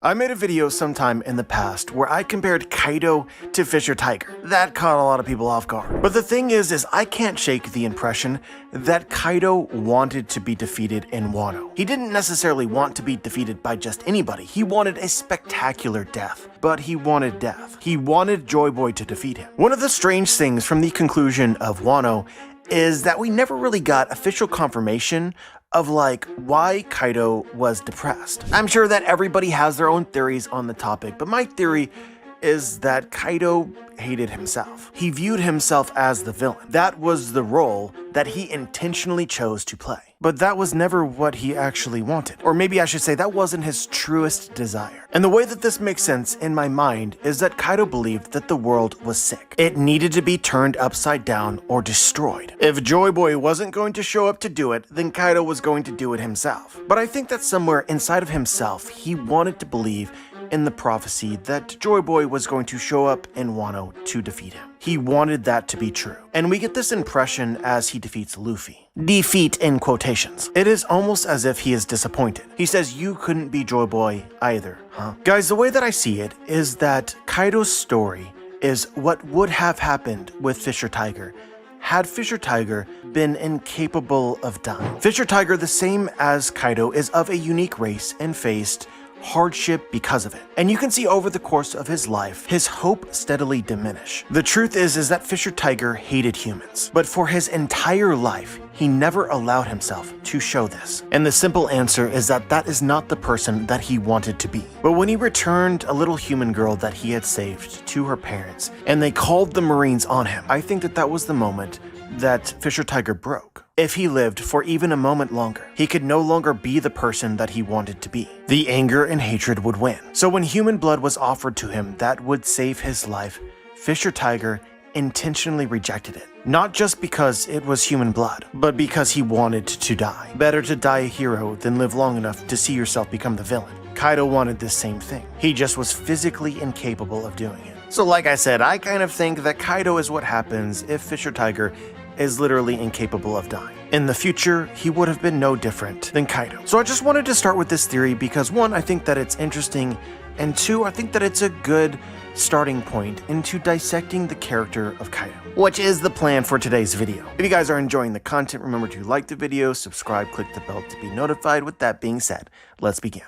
I made a video sometime in the past where I compared Kaido to Fisher Tiger. That caught a lot of people off guard. But the thing is I can't shake the impression that Kaido wanted to be defeated in Wano. He didn't necessarily want to be defeated by just anybody. He wanted a spectacular death. But he wanted death. He wanted Joy Boy to defeat him. One of the strange things from the conclusion of Wano is that we never really got official confirmation of why Kaido was depressed. I'm sure that everybody has their own theories on the topic, but my theory is that Kaido hated himself. He viewed himself as the villain. That was the role that he intentionally chose to play. But that was never what he actually wanted. Or maybe I should say that wasn't his truest desire. And the way that this makes sense in my mind is that Kaido believed that the world was sick. It needed to be turned upside down or destroyed. If Joy Boy wasn't going to show up to do it, then Kaido was going to do it himself. But I think that somewhere inside of himself, he wanted to believe in the prophecy that Joy Boy was going to show up in Wano to defeat him. He wanted that to be true. And we get this impression as he defeats Luffy. Defeat in quotations. It is almost as if he is disappointed. He says, "You couldn't be Joy Boy either, huh?" Guys, the way that I see it is that Kaido's story is what would have happened with Fisher Tiger had Fisher Tiger been incapable of dying. Fisher Tiger, the same as Kaido, is of a unique race and faced hardship because of it. And you can see over the course of his life, his hope steadily diminish. The truth is that Fisher Tiger hated humans, but for his entire life, he never allowed himself to show this. And the simple answer is that that is not the person that he wanted to be. But when he returned a little human girl that he had saved to her parents, and they called the Marines on him, I think that that was the moment that Fisher Tiger broke. If he lived for even a moment longer, he could no longer be the person that he wanted to be. The anger and hatred would win. So when human blood was offered to him that would save his life, Fisher Tiger intentionally rejected it. Not just because it was human blood, but because he wanted to die. Better to die a hero than live long enough to see yourself become the villain. Kaido wanted the same thing. He just was physically incapable of doing it. So like I said, I kind of think that Kaido is what happens if Fisher Tiger is literally incapable of dying. In the future, he would have been no different than Kaido. So I just wanted to start with this theory because one, I think that it's interesting, and two, I think that it's a good starting point into dissecting the character of Kaido, which is the plan for today's video. If you guys are enjoying the content, remember to like the video, subscribe, click the bell to be notified. With that being said, let's begin.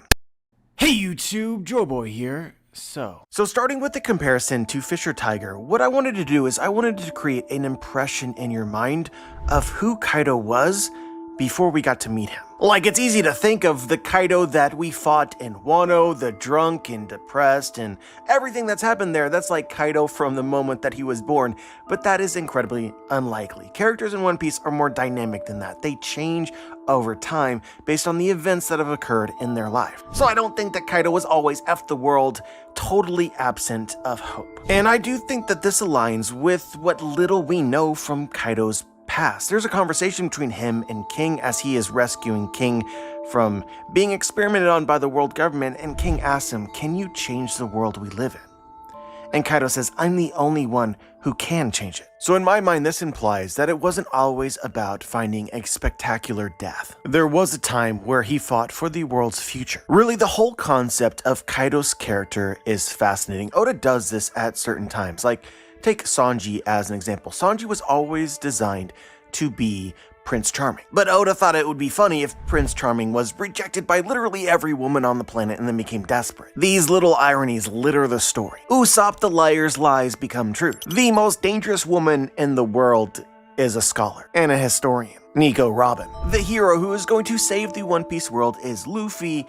Hey YouTube, Joe Boy here. So starting with the comparison to Fisher Tiger, what I wanted to do is I wanted to create an impression in your mind of who Kaido was before we got to meet him. Like, it's easy to think of the Kaido that we fought in Wano, the drunk and depressed and everything that's happened there. That's like Kaido from the moment that he was born, but that is incredibly unlikely. Characters in One Piece are more dynamic than that. They change over time based on the events that have occurred in their life. So I don't think that Kaido was always F the world, totally absent of hope. And I do think that this aligns with what little we know from Kaido's past. There's a conversation between him and King as he is rescuing King from being experimented on by the world government, and King asks him, "Can you change the world we live in?" And Kaido says, "I'm the only one who can change it." So in my mind, this implies that it wasn't always about finding a spectacular death. There was a time where he fought for the world's future. Really, the whole concept of Kaido's character is fascinating. Oda does this at certain times. Like, take Sanji as an example. Sanji was always designed to be Prince Charming. But Oda thought it would be funny if Prince Charming was rejected by literally every woman on the planet and then became desperate. These little ironies litter the story. Usopp the liar's lies become truth. The most dangerous woman in the world is a scholar and a historian, Nico Robin. The hero who is going to save the One Piece world is Luffy,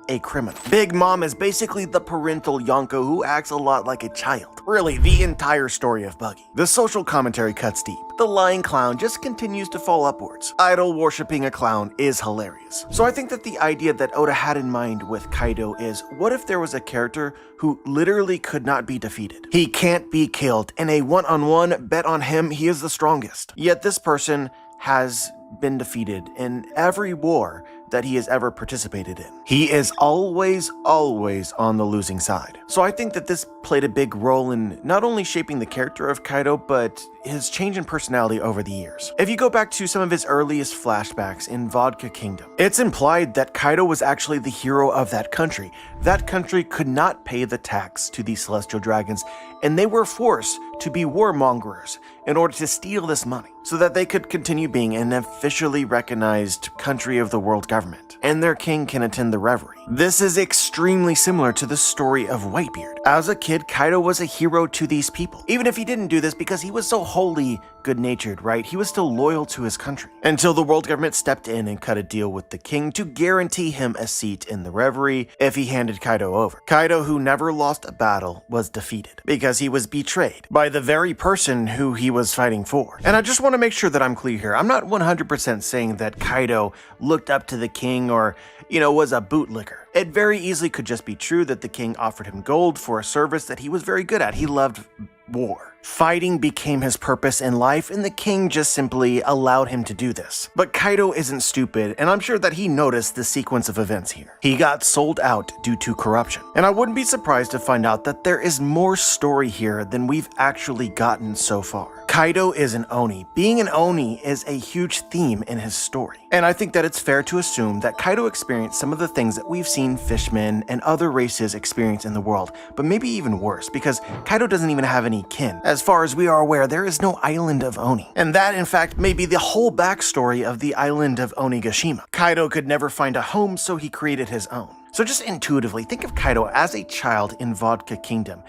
a criminal. Big Mom is basically the parental Yonko who acts a lot like a child. Really, the entire story of Buggy. The social commentary cuts deep. The lying clown just continues to fall upwards. Idol worshipping a clown is hilarious. So I think that the idea that Oda had in mind with Kaido is, what if there was a character who literally could not be defeated? He can't be killed. In a one-on-one, bet on him, he is the strongest. Yet this person has been defeated in every war that he has ever participated in. He is always on the losing side. So I think that this played a big role in not only shaping the character of Kaido, but his change in personality over the years. If you go back to some of his earliest flashbacks in Vodka Kingdom, it's implied that Kaido was actually the hero of that country. That country could not pay the tax to the Celestial Dragons, and they were forced to be warmongers in order to steal this money so that they could continue being an officially recognized country of the world government, and their king can attend the reverie. This is extremely similar to the story of Whitebeard. As a kid, Kaido was a hero to these people, even if he didn't do this because he was so wholly good-natured, right? He was still loyal to his country, until the world government stepped in and cut a deal with the king to guarantee him a seat in the reverie if he handed Kaido over. Kaido, who never lost a battle, was defeated because he was betrayed by the very person who he was fighting for. And I just want to make sure that I'm clear here. I'm not 100% saying that Kaido looked up to the king or, was a bootlicker. It very easily could just be true that the king offered him gold for a service that he was very good at. He loved war. Fighting became his purpose in life, and the king just simply allowed him to do this. But Kaido isn't stupid, and I'm sure that he noticed the sequence of events here. He got sold out due to corruption. And I wouldn't be surprised to find out that there is more story here than we've actually gotten so far. Kaido is an Oni. Being an Oni is a huge theme in his story. And I think that it's fair to assume that Kaido experienced some of the things that we've seen fishmen and other races experience in the world, but maybe even worse, because Kaido doesn't even have any kin. As far as we are aware, there is no island of Oni. And that, in fact, may be the whole backstory of the island of Onigashima. Kaido could never find a home, so he created his own. So just intuitively, think of Kaido as a child in Vodka Kingdom.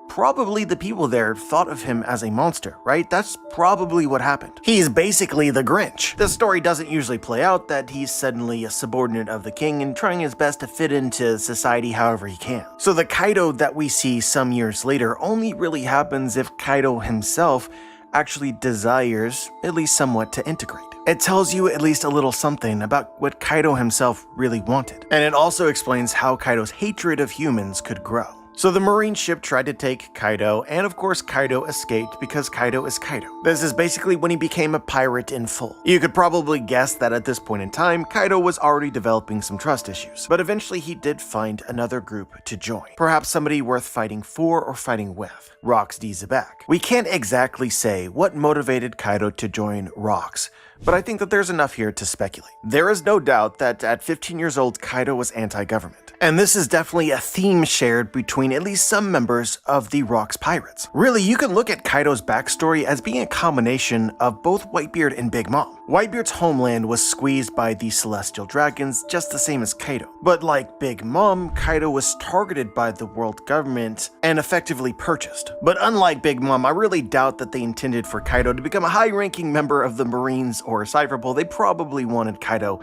Probably the people there thought of him as a monster, right? That's probably what happened. He's basically the Grinch. The story doesn't usually play out that he's suddenly a subordinate of the king and trying his best to fit into society however he can. So the Kaido that we see some years later only really happens if Kaido himself actually desires, at least somewhat, to integrate. It tells you at least a little something about what Kaido himself really wanted. And it also explains how Kaido's hatred of humans could grow. So the marine ship tried to take Kaido, and of course Kaido escaped because Kaido is Kaido. This is basically when he became a pirate in full. You could probably guess that at this point in time, Kaido was already developing some trust issues, but eventually he did find another group to join. Perhaps somebody worth fighting for or fighting with. Rox D. Zebek. We can't exactly say what motivated Kaido to join Rox, but I think that there's enough here to speculate. There is no doubt that at 15 years old, Kaido was anti-government. And this is definitely a theme shared between at least some members of the Rox Pirates. Really, you can look at Kaido's backstory as being a combination of both Whitebeard and Big Mom. Whitebeard's homeland was squeezed by the Celestial Dragons just the same as Kaido. But like Big Mom, Kaido was targeted by the world government and effectively purchased. But unlike Big Mom, I really doubt that they intended for Kaido to become a high-ranking member of the Marines or Cypherpole. They probably wanted Kaido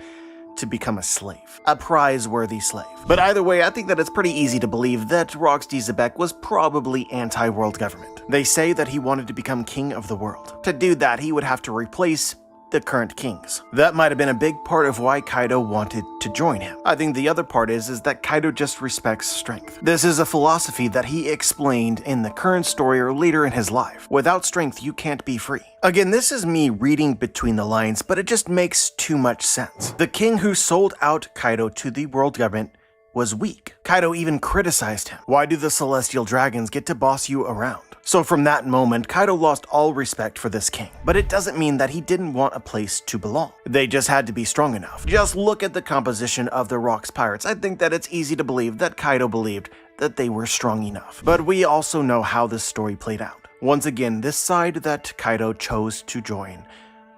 to become a slave, a prize-worthy slave. But either way, I think that it's pretty easy to believe that Rox D. Zebek was probably anti-world government. They say that he wanted to become king of the world. To do that, he would have to replace the current kings. That might have been a big part of why Kaido wanted to join him. I think the other part is that Kaido just respects strength. This is a philosophy that he explained in the current story or later in his life. Without strength, you can't be free. Again, this is me reading between the lines, but it just makes too much sense. The king who sold out Kaido to the world government was weak. Kaido even criticized him. Why do the Celestial Dragons get to boss you around? So from that moment, Kaido lost all respect for this king. But it doesn't mean that he didn't want a place to belong. They just had to be strong enough. Just look at the composition of the Rox Pirates. I think that it's easy to believe that Kaido believed that they were strong enough. But we also know how this story played out. Once again, this side that Kaido chose to join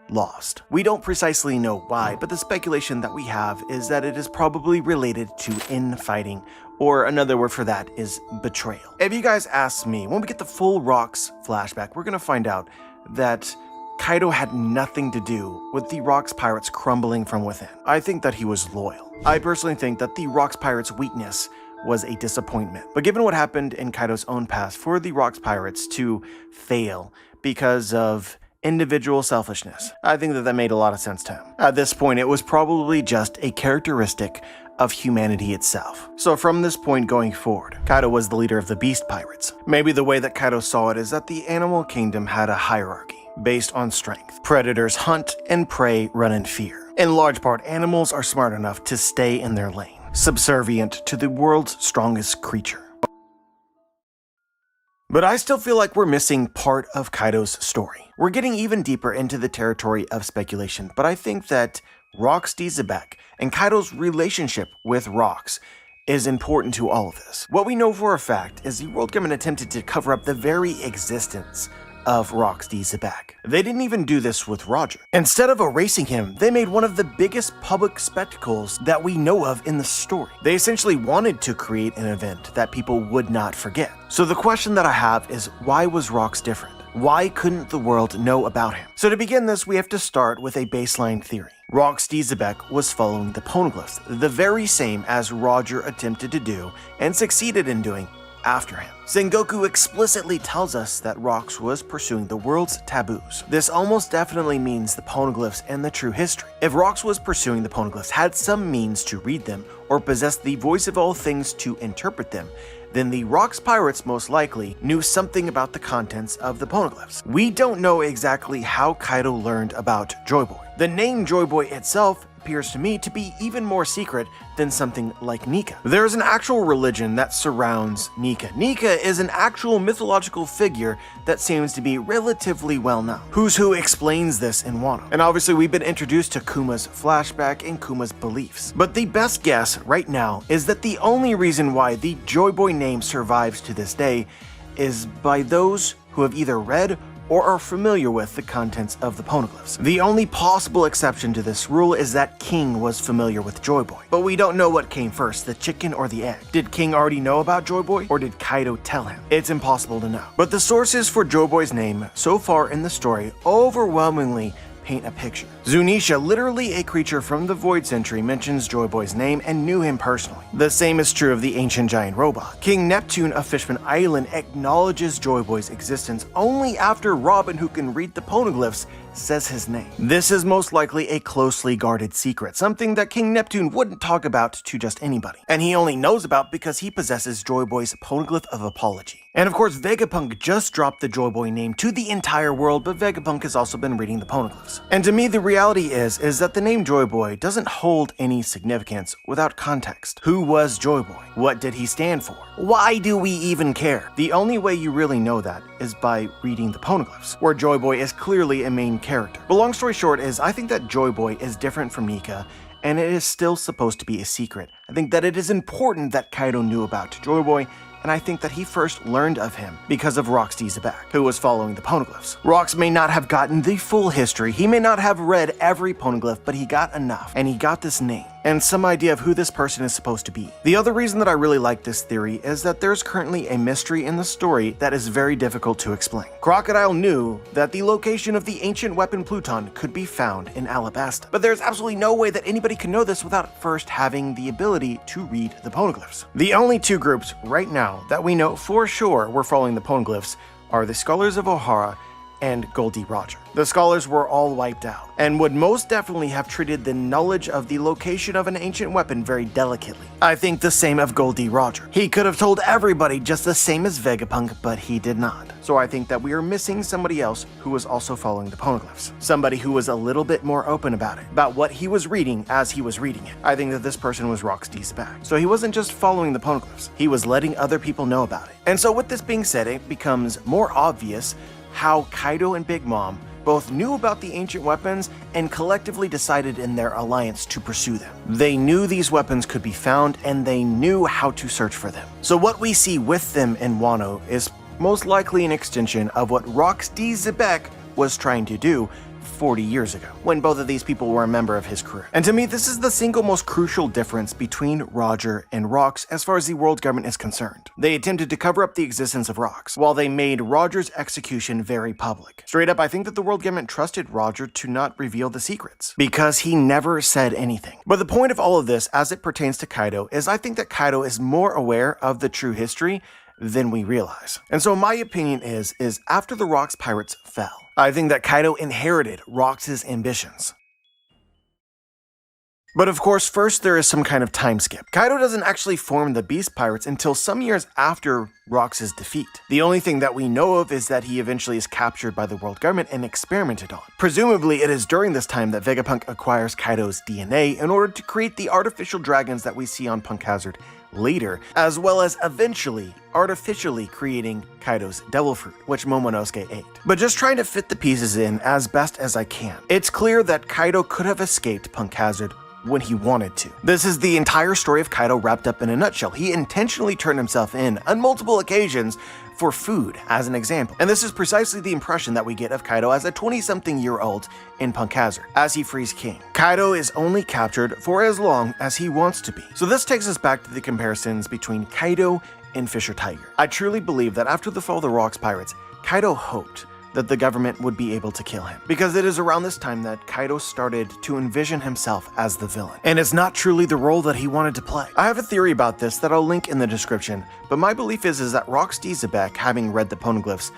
lost. We don't precisely know why, but the speculation that we have is that it is probably related to infighting, or another word for that is betrayal. If you guys ask me, when we get the full Rox flashback, we're gonna find out that Kaido had nothing to do with the Rox Pirates crumbling from within. I think that he was loyal. I personally think that the Rox Pirates' weakness was a disappointment. But given what happened in Kaido's own past, for the Rox Pirates to fail because of individual selfishness, I think that made a lot of sense to him. At this point, it was probably just a characteristic of humanity itself. So from this point going forward, Kaido was the leader of the Beast Pirates. Maybe the way that Kaido saw it is that the animal kingdom had a hierarchy. based on strength. Predators hunt and prey run in fear. In large part, animals are smart enough to stay in their lane, subservient to the world's strongest creature. But I still feel like we're missing part of Kaido's story. We're getting even deeper into the territory of speculation, but I think that Rox D. Zebek and Kaido's relationship with Rox is important to all of this. What we know for a fact is the world government attempted to cover up the very existence of Rox D. Zebek. They didn't even do this with Roger. Instead of erasing him, they made one of the biggest public spectacles that we know of in the story. They essentially wanted to create an event that people would not forget. So the question that I have is, why was Rox different? Why couldn't the world know about him? So to begin this, we have to start with a baseline theory. Rox D. Zebek was following the poneglyphs, the very same as Roger attempted to do and succeeded in doing after him. Sengoku explicitly tells us that Rox was pursuing the world's taboos. This almost definitely means the poneglyphs and the true history. If Rox was pursuing the poneglyphs, had some means to read them, or possessed the voice of all things to interpret them, then the Rox pirates most likely knew something about the contents of the poneglyphs. We don't know exactly how Kaido learned about Joy Boy. The name Joy Boy itself appears to me to be even more secret than something like Nika. There is an actual religion that surrounds Nika. Nika is an actual mythological figure that seems to be relatively well known. Who's Who explains this in Wano. And obviously we've been introduced to Kuma's flashback and Kuma's beliefs. But the best guess right now is that the only reason why the Joy Boy name survives to this day is by those who have either read or are familiar with the contents of the poneglyphs. The only possible exception to this rule is that King was familiar with Joy Boy. But we don't know what came first, the chicken or the egg. Did King already know about Joy Boy, or did Kaido tell him? It's impossible to know. But the sources for Joy Boy's name so far in the story overwhelmingly paint a picture. Zunisha, literally a creature from the Void Century, mentions Joy Boy's name and knew him personally. The same is true of the ancient giant robot. King Neptune of Fishman Island acknowledges Joy Boy's existence only after Robin, who can read the poneglyphs, says his name. This is most likely a closely guarded secret, something that King Neptune wouldn't talk about to just anybody. And he only knows about because he possesses Joy Boy's poneglyph of apology. And of course, Vegapunk just dropped the Joy Boy name to the entire world, but Vegapunk has also been reading the poneglyphs. And to me, the reality is that the name Joy Boy doesn't hold any significance without context. Who was Joy Boy? What did he stand for? Why do we even care? The only way you really know that is by reading the poneglyphs, where Joy Boy is clearly a main character. But long story short is, I think that Joy Boy is different from Nika, and it is still supposed to be a secret. I think that it is important that Kaido knew about Joy Boy, and I think that he first learned of him because of Rox D. Zebek, who was following the poneglyphs. Rox may not have gotten the full history, he may not have read every poneglyph, but he got enough, and he got this name, and some idea of who this person is supposed to be. The other reason that I really like this theory is that there's currently a mystery in the story that is very difficult to explain. Crocodile knew that the location of the ancient weapon Pluton could be found in Alabasta, but there's absolutely no way that anybody can know this without first having the ability to read the poneglyphs. The only two groups right now that we know for sure were following the poneglyphs are the Scholars of Ohara and Goldie Roger. The scholars were all wiped out, and would most definitely have treated the knowledge of the location of an ancient weapon very delicately. I think the same of Goldie Roger. He could have told everybody just the same as Vegapunk, but he did not. So I think that we are missing somebody else who was also following the poneglyphs. Somebody who was a little bit more open about it, about what he was reading as he was reading it. I think that this person was Rox D. Zebek. So he wasn't just following the poneglyphs, he was letting other people know about it. And so with this being said, it becomes more obvious how Kaido and Big Mom both knew about the ancient weapons and collectively decided in their alliance to pursue them. They knew these weapons could be found, and they knew how to search for them. So what we see with them in Wano is most likely an extension of what Rox D. Zebek was trying to do 40 years ago, when both of these people were a member of his crew. And to me, this is the single most crucial difference between Roger and Rox as far as the world government is concerned. They attempted to cover up the existence of Rox, while they made Roger's execution very public. Straight up, I think that the world government trusted Roger to not reveal the secrets, because he never said anything. But the point of all of this, as it pertains to Kaido, is I think that Kaido is more aware of the true history than we realize. And so my opinion is after the Rox pirates fell, I think that Kaido inherited Rox's ambitions. But of course, first there is some kind of time skip. Kaido doesn't actually form the Beast Pirates until some years after Rox's defeat. The only thing that we know of is that he eventually is captured by the world government and experimented on. Presumably, it is during this time that Vegapunk acquires Kaido's DNA in order to create the artificial dragons that we see on Punk Hazard later, as well as eventually artificially creating Kaido's devil fruit, which Momonosuke ate. But just trying to fit the pieces in as best as I can, it's clear that Kaido could have escaped Punk Hazard when he wanted to. This is the entire story of Kaido wrapped up in a nutshell. He intentionally turned himself in on multiple occasions for food, as an example. And this is precisely the impression that we get of Kaido as a 20-something-year-old in Punk Hazard, as he frees King. Kaido is only captured for as long as he wants to be. So this takes us back to the comparisons between Kaido and Fisher Tiger. I truly believe that after the fall of the Rocks Pirates, Kaido hoped that the government would be able to kill him, because it is around this time that Kaido started to envision himself as the villain, and it's not truly the role that he wanted to play. I have a theory about this that I'll link in the description, but my belief is that Rox D. Zebek, having read the poneglyphs,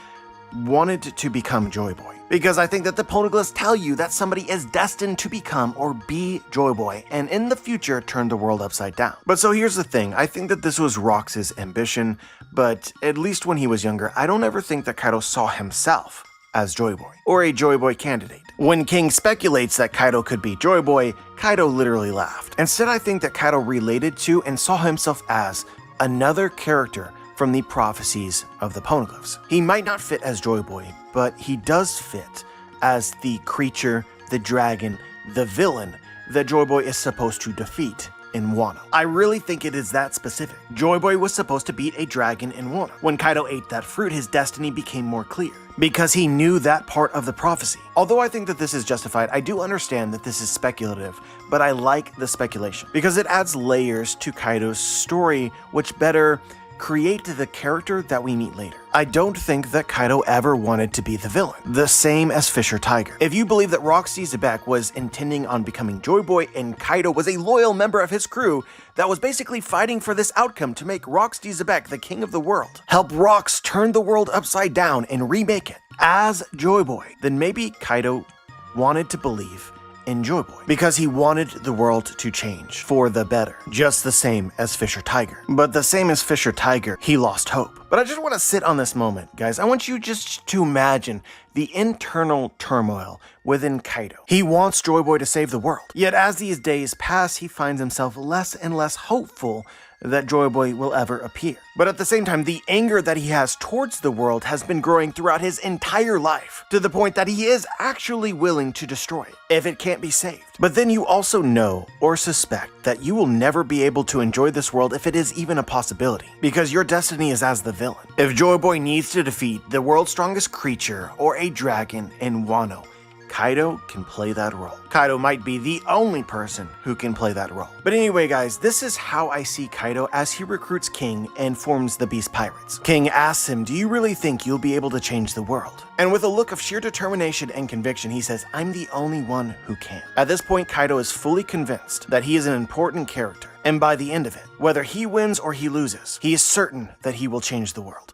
wanted to become Joy Boy. Because I think that the poneglyphs tell you that somebody is destined to become or be Joy Boy, and in the future turn the world upside down. But so here's the thing, I think that this was Rox's ambition, but at least when he was younger, I don't ever think that Kaido saw himself as Joy Boy, or a Joy Boy candidate. When King speculates that Kaido could be Joy Boy, Kaido literally laughed. Instead, I think that Kaido related to and saw himself as another character from the prophecies of the poneglyphs. He might not fit as Joy Boy, but he does fit as the creature, the dragon, the villain that Joy Boy is supposed to defeat in Wano. I really think it is that specific. Joy Boy was supposed to beat a dragon in Wano. When Kaido ate that fruit, his destiny became more clear, because he knew that part of the prophecy. Although I think that this is justified, I do understand that this is speculative, but I like the speculation, because it adds layers to Kaido's story, which better create the character that we meet later. I don't think that Kaido ever wanted to be the villain, the same as Fisher Tiger. If you believe that Roxy Zebek was intending on becoming Joy Boy and Kaido was a loyal member of his crew that was basically fighting for this outcome to make Roxy Zebek the king of the world, help Rox turn the world upside down and remake it as Joy Boy, then maybe Kaido wanted to believe in Joy Boy, because he wanted the world to change for the better, just the same as Fisher Tiger. But the same as Fisher Tiger, he lost hope. But I just want to sit on this moment, guys. I want you just to imagine the internal turmoil within Kaido. He wants Joy Boy to save the world, yet as these days pass, he finds himself less and less hopeful that Joy Boy will ever appear. But at the same time, the anger that he has towards the world has been growing throughout his entire life, to the point that he is actually willing to destroy it if it can't be saved. But then you also know or suspect that you will never be able to enjoy this world if it is even a possibility, because your destiny is as the villain. If Joy Boy needs to defeat the world's strongest creature or a dragon in Wano, Kaido can play that role. Kaido might be the only person who can play that role. But anyway, guys, this is how I see Kaido as he recruits King and forms the Beast Pirates. King asks him, "Do you really think you'll be able to change the world?" And with a look of sheer determination and conviction, he says, "I'm the only one who can." At this point, Kaido is fully convinced that he is an important character. And by the end of it, whether he wins or he loses, he is certain that he will change the world.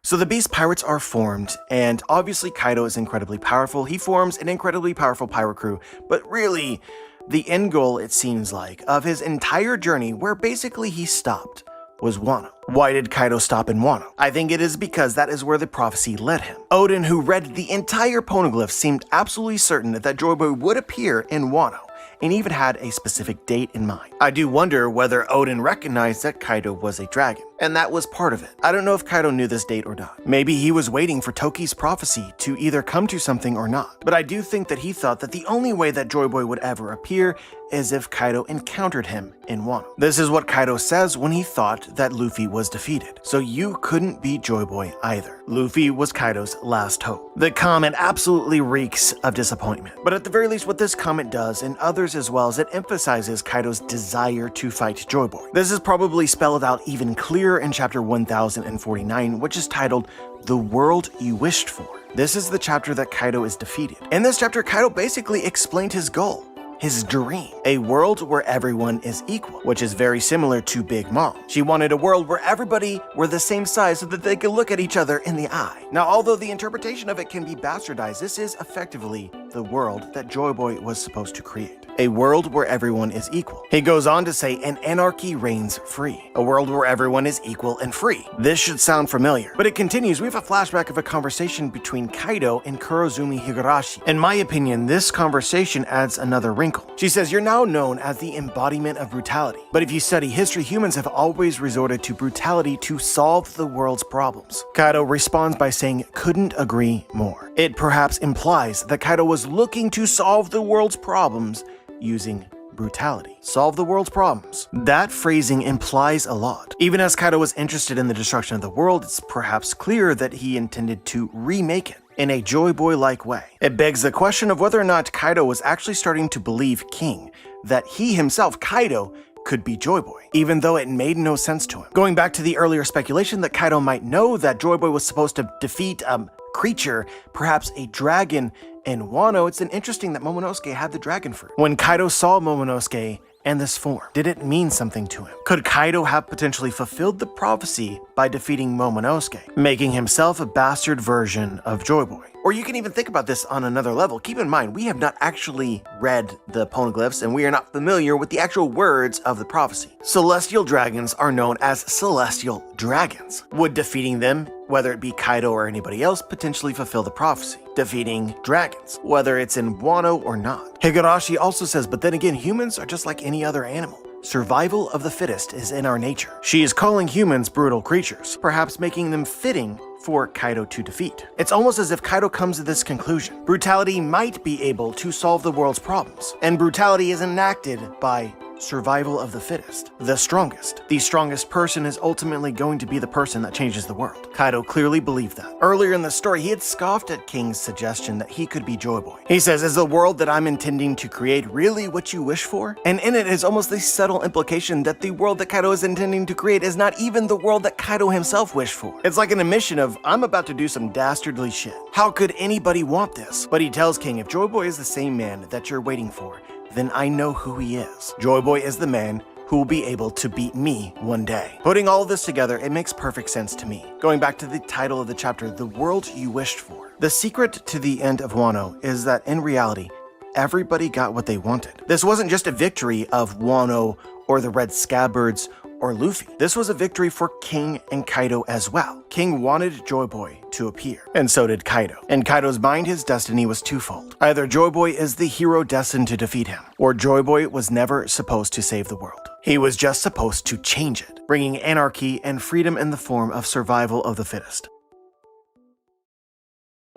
So the Beast Pirates are formed, and obviously Kaido is incredibly powerful. He forms an incredibly powerful pirate crew, but really, the end goal, it seems like, of his entire journey, where basically he stopped, was Wano. Why did Kaido stop in Wano? I think it is because that is where the prophecy led him. Odin, who read the entire poneglyph, seemed absolutely certain that Joy Boy would appear in Wano, and even had a specific date in mind. I do wonder whether Odin recognized that Kaido was a dragon, and that was part of it. I don't know if Kaido knew this date or not. Maybe he was waiting for Toki's prophecy to either come to something or not. But I do think that he thought that the only way that Joy Boy would ever appear is if Kaido encountered him in Wano. This is what Kaido says when he thought that Luffy was defeated. So you couldn't beat Joy Boy either. Luffy was Kaido's last hope. The comment absolutely reeks of disappointment. But at the very least, what this comment does, and others as well, is it emphasizes Kaido's desire to fight Joy Boy. This is probably spelled out even clearer in chapter 1049, which is titled The World You Wished For. This is the chapter that Kaido is defeated. In this chapter, Kaido basically explained his goal, his dream, a world where everyone is equal, which is very similar to Big Mom. She wanted a world where everybody were the same size so that they could look at each other in the eye. Now, although the interpretation of it can be bastardized, this is effectively the world that Joy Boy was supposed to create. A world where everyone is equal. He goes on to say, an anarchy reigns free. A world where everyone is equal and free. This should sound familiar. But it continues, we have a flashback of a conversation between Kaido and Kurozumi Higurashi. In my opinion, this conversation adds another wrinkle. She says, you're now known as the embodiment of brutality. But if you study history, humans have always resorted to brutality to solve the world's problems. Kaido responds by saying, couldn't agree more. It perhaps implies that Kaido was looking to solve the world's problems using brutality. Solve the world's problems. That phrasing implies a lot. Even as Kaido was interested in the destruction of the world, it's perhaps clear that he intended to remake it in a Joy Boy-like way. It begs the question of whether or not Kaido was actually starting to believe King, that he himself, Kaido, could be Joy Boy, even though it made no sense to him. Going back to the earlier speculation that Kaido might know that Joy Boy was supposed to defeat a creature, perhaps a dragon, in Wano, it's interesting that Momonosuke had the dragon fruit. When Kaido saw Momonosuke and this form, did it mean something to him? Could Kaido have potentially fulfilled the prophecy by defeating Momonosuke, making himself a bastard version of Joy Boy? Or you can even think about this on another level. Keep in mind, we have not actually read the poneglyphs and we are not familiar with the actual words of the prophecy. Celestial dragons are known as celestial dragons. Would defeating them, whether it be Kaido or anybody else, potentially fulfill the prophecy? Defeating dragons, whether it's in Wano or not. Higurashi also says, but then again, humans are just like any other animal. Survival of the fittest is in our nature. She is calling humans brutal creatures, perhaps making them fitting for Kaido to defeat. It's almost as if Kaido comes to this conclusion. Brutality might be able to solve the world's problems, and brutality is enacted by survival of the fittest, the strongest. The strongest person is ultimately going to be the person that changes the world. Kaido clearly believed that. Earlier in the story, he had scoffed at King's suggestion that he could be Joy Boy. He says, is the world that I'm intending to create really what you wish for? And in it is almost the subtle implication that the world that Kaido is intending to create is not even the world that Kaido himself wished for. It's like an admission of, I'm about to do some dastardly shit. How could anybody want this? But he tells King, if Joy Boy is the same man that you're waiting for, then I know who he is. Joy Boy is the man who will be able to beat me one day. Putting all of this together, it makes perfect sense to me. Going back to the title of the chapter, The World You Wished For. The secret to the end of Wano is that in reality, everybody got what they wanted. This wasn't just a victory of Wano or the Red Scabbards or Luffy. This was a victory for King and Kaido as well. King wanted Joy Boy to appear, and so did Kaido. In Kaido's mind, his destiny was twofold. Either Joy Boy is the hero destined to defeat him, or Joy Boy was never supposed to save the world. He was just supposed to change it, bringing anarchy and freedom in the form of survival of the fittest.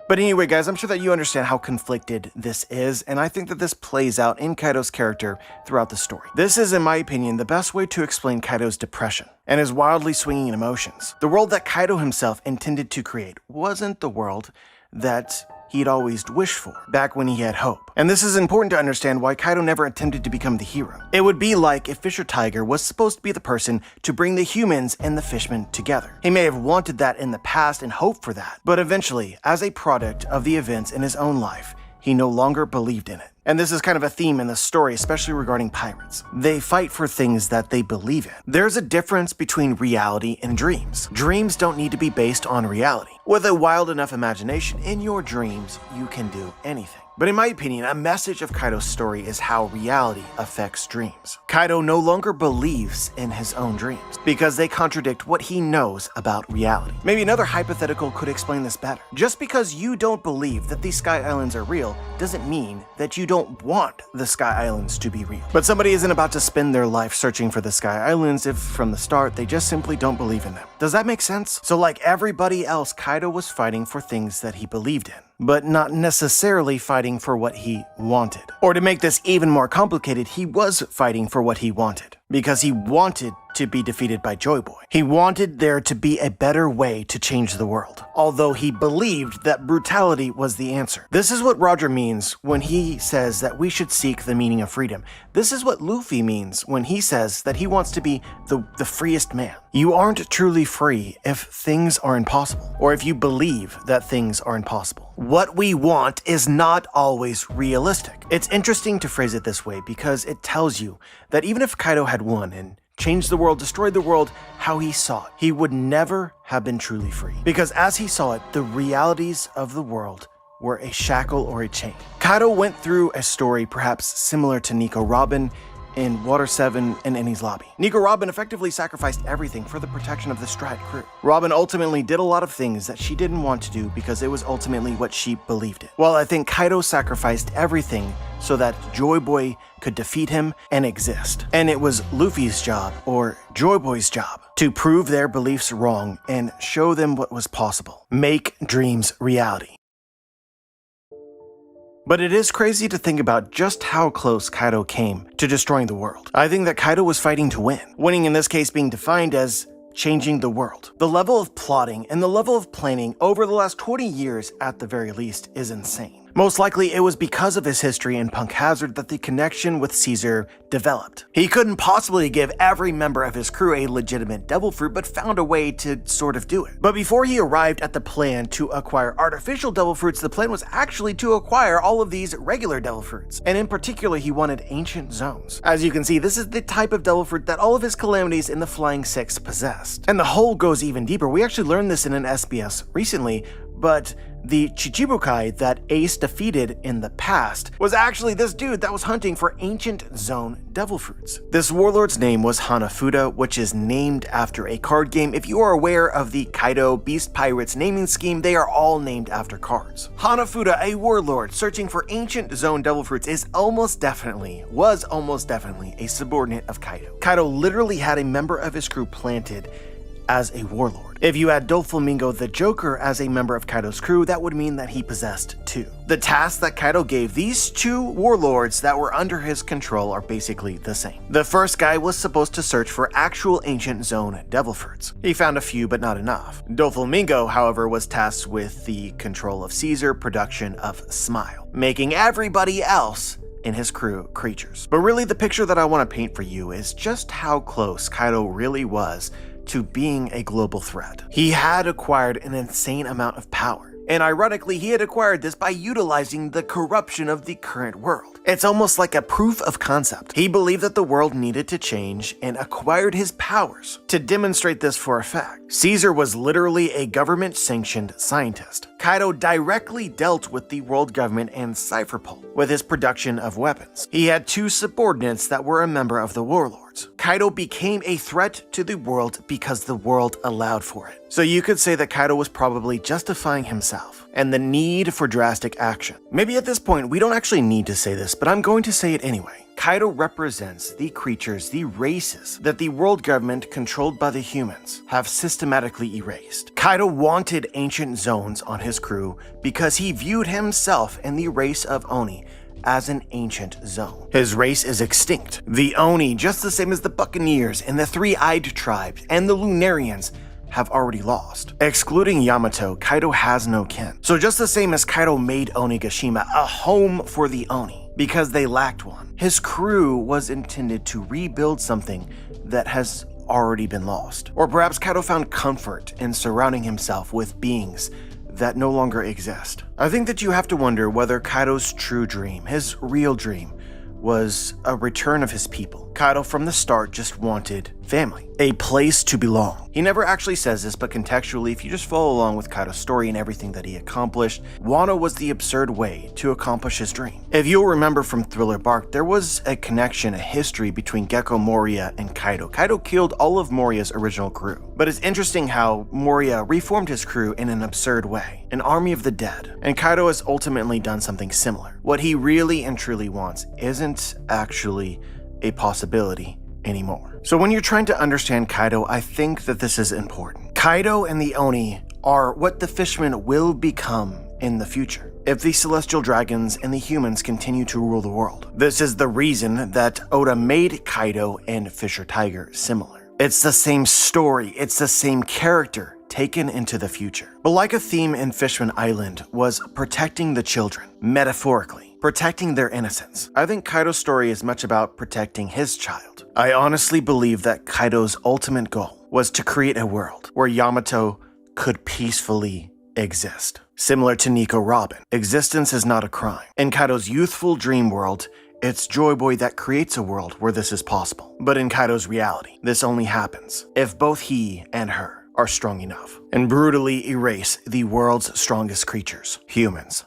But anyway, guys, I'm sure that you understand how conflicted this is, and I think that this plays out in Kaido's character throughout the story. This is, in my opinion, the best way to explain Kaido's depression and his wildly swinging emotions. The world that Kaido himself intended to create wasn't the world that he'd always wished for, back when he had hope. And this is important to understand why Kaido never attempted to become the hero. It would be like if Fisher Tiger was supposed to be the person to bring the humans and the fishmen together. He may have wanted that in the past and hoped for that, but eventually, as a product of the events in his own life, he no longer believed in it. And this is kind of a theme in the story, especially regarding pirates. They fight for things that they believe in. There's a difference between reality and dreams. Dreams don't need to be based on reality. With a wild enough imagination, in your dreams, you can do anything. But in my opinion, a message of Kaido's story is how reality affects dreams. Kaido no longer believes in his own dreams because they contradict what he knows about reality. Maybe another hypothetical could explain this better. Just because you don't believe that these Sky Islands are real doesn't mean that you don't want the Sky Islands to be real. But somebody isn't about to spend their life searching for the Sky Islands if from the start they just simply don't believe in them. Does that make sense? So like everybody else, Kaido was fighting for things that he believed in, but not necessarily fighting for what he wanted. Or to make this even more complicated, he was fighting for what he wanted, because he wanted to be defeated by Joy Boy. He wanted there to be a better way to change the world, although he believed that brutality was the answer. This is what Roger means when he says that we should seek the meaning of freedom. This is what Luffy means when he says that he wants to be the freest man. You aren't truly free if things are impossible, or if you believe that things are impossible. What we want is not always realistic. It's interesting to phrase it this way because it tells you that even if Kaido had won and changed the world, destroyed the world how he saw it, he would never have been truly free. Because as he saw it, the realities of the world were a shackle or a chain. Kaido went through a story perhaps similar to Nico Robin in Water 7 and Enies Lobby. Nico Robin effectively sacrificed everything for the protection of the Stride crew. Robin ultimately did a lot of things that she didn't want to do because it was ultimately what she believed in. While I think Kaido sacrificed everything so that Joy Boy could defeat him and exist. And it was Luffy's job, or Joy Boy's job, to prove their beliefs wrong and show them what was possible. Make dreams reality. But it is crazy to think about just how close Kaido came to destroying the world. I think that Kaido was fighting to win. Winning in this case being defined as changing the world. The level of plotting and the level of planning over the last 20 years at the very least is insane. Most likely it was because of his history in Punk Hazard that the connection with Caesar developed. He couldn't possibly give every member of his crew a legitimate devil fruit, but found a way to sort of do it. But before he arrived at the plan to acquire artificial devil fruits, the plan was actually to acquire all of these regular devil fruits. And in particular, he wanted ancient zones. As you can see, this is the type of devil fruit that all of his calamities in the Flying Six possessed. And the hole goes even deeper. We actually learned this in an SBS recently, but the Chichibukai that Ace defeated in the past was actually this dude that was hunting for ancient zone devil fruits. This warlord's name was Hanafuda, which is named after a card game. If you are aware of the Kaido Beast Pirates naming scheme, they are all named after cards. Hanafuda, a warlord searching for ancient zone devil fruits, was almost definitely a subordinate of Kaido. Kaido literally had a member of his crew planted as a warlord. If you had Doflamingo the Joker as a member of Kaido's crew, that would mean that he possessed two. The tasks that Kaido gave these two warlords that were under his control are basically the same. The first guy was supposed to search for actual ancient zone devil fruits. He found a few, but not enough. Doflamingo, however, was tasked with the control of Caesar, production of Smile, making everybody else in his crew creatures. But really, the picture that I want to paint for you is just how close Kaido really was to being a global threat. He had acquired an insane amount of power. And ironically, he had acquired this by utilizing the corruption of the current world. It's almost like a proof of concept. He believed that the world needed to change and acquired his powers to demonstrate this for a fact. Caesar was literally a government-sanctioned scientist. Kaido directly dealt with the world government and Cypherpole with his production of weapons. He had two subordinates that were a member of the warlords. Kaido became a threat to the world because the world allowed for it. So you could say that Kaido was probably justifying himself and the need for drastic action. Maybe at this point we don't actually need to say this, but I'm going to say it anyway. Kaido represents the creatures, the races that the world government controlled by the humans have systematically erased. Kaido wanted ancient zones on his crew because he viewed himself and the race of Oni as an ancient zone. His race is extinct. The Oni, just the same as the Buccaneers and the Three-Eyed Tribes and the Lunarians, have already lost. Excluding Yamato, Kaido has no kin. So just the same as Kaido made Onigashima a home for the Oni because they lacked one, his crew was intended to rebuild something that has already been lost. Or perhaps Kaido found comfort in surrounding himself with beings that no longer exist. I think that you have to wonder whether Kaido's true dream, his real dream, was a return of his people. Kaido from the start just wanted family, a place to belong. He never actually says this, but contextually, if you just follow along with Kaido's story and everything that he accomplished, Wano was the absurd way to accomplish his dream. If you'll remember from Thriller Bark, there was a connection, a history between Gecko Moria and Kaido. Kaido killed all of Moria's original crew. But it's interesting how Moria reformed his crew in an absurd way, an army of the dead. And Kaido has ultimately done something similar. What he really and truly wants isn't actually a possibility anymore. So when you're trying to understand Kaido, I think that this is important. Kaido and the Oni are what the fishmen will become in the future if the celestial dragons and the humans continue to rule the world. This is the reason that Oda made Kaido and Fisher Tiger similar. It's the same story, it's the same character taken into the future. But like a theme in Fishman Island was protecting the children, metaphorically, protecting their innocence. I think Kaido's story is much about protecting his child. I honestly believe that Kaido's ultimate goal was to create a world where Yamato could peacefully exist. Similar to Nico Robin, existence is not a crime. In Kaido's youthful dream world, it's Joy Boy that creates a world where this is possible. But in Kaido's reality, this only happens if both he and her are strong enough and brutally erase the world's strongest creatures, humans.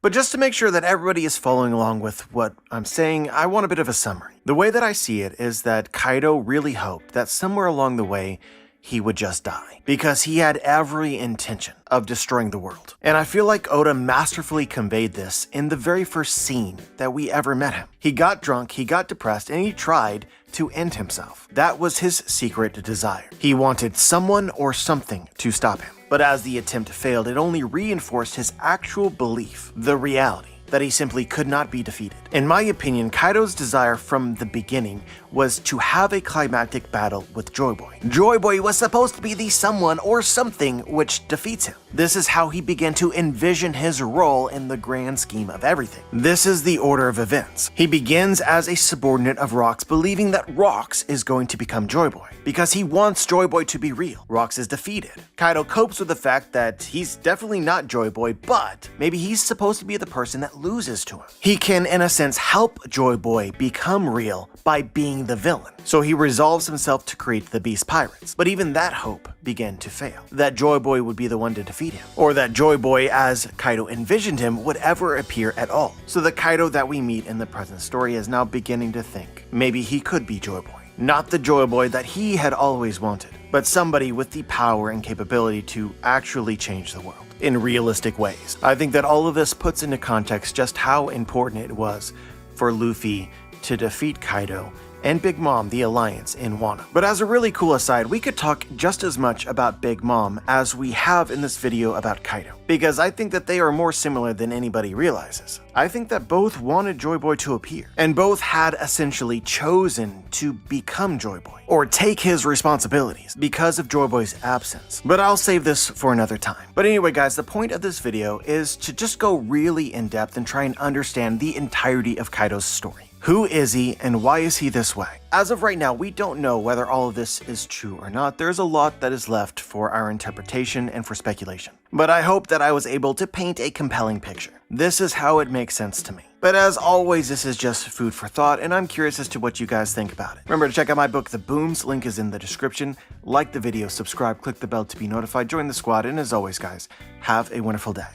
But just to make sure that everybody is following along with what I'm saying, I want a bit of a summary. The way that I see it is that Kaido really hoped that somewhere along the way, he would just die, because he had every intention of destroying the world. And I feel like Oda masterfully conveyed this in the very first scene that we ever met him. He got drunk, he got depressed, and he tried to end himself. That was his secret desire. He wanted someone or something to stop him. But as the attempt failed, it only reinforced his actual belief, the reality, that he simply could not be defeated. In my opinion, Kaido's desire from the beginning was to have a climactic battle with Joy Boy. Joy Boy was supposed to be the someone or something which defeats him. This is how he began to envision his role in the grand scheme of everything. This is the order of events. He begins as a subordinate of Rox, believing that Rox is going to become Joy Boy, because he wants Joy Boy to be real. Rox is defeated. Kaido copes with the fact that he's definitely not Joy Boy, but maybe he's supposed to be the person that loses to him. He can, in a sense, help Joy Boy become real by being the villain. So he resolves himself to create the Beast Pirates. But even that hope began to fail. That Joy Boy would be the one to defeat him. Or that Joy Boy, as Kaido envisioned him, would ever appear at all. So the Kaido that we meet in the present story is now beginning to think maybe he could be Joy Boy. Not the Joy Boy that he had always wanted, but somebody with the power and capability to actually change the world in realistic ways. I think that all of this puts into context just how important it was for Luffy to defeat Kaido and Big Mom, the alliance in Wano. But as a really cool aside, we could talk just as much about Big Mom as we have in this video about Kaido, because I think that they are more similar than anybody realizes. I think that both wanted Joy Boy to appear, and both had essentially chosen to become Joy Boy, or take his responsibilities because of Joy Boy's absence. But I'll save this for another time. But anyway guys, the point of this video is to just go really in depth and try and understand the entirety of Kaido's story. Who is he and why is he this way? As of right now, we don't know whether all of this is true or not. There's a lot that is left for our interpretation and for speculation. But I hope that I was able to paint a compelling picture. This is how it makes sense to me. But as always, this is just food for thought, and I'm curious as to what you guys think about it. Remember to check out my book, The Booms. Link is in the description. Like the video, subscribe, click the bell to be notified, join the squad, and as always, guys, have a wonderful day.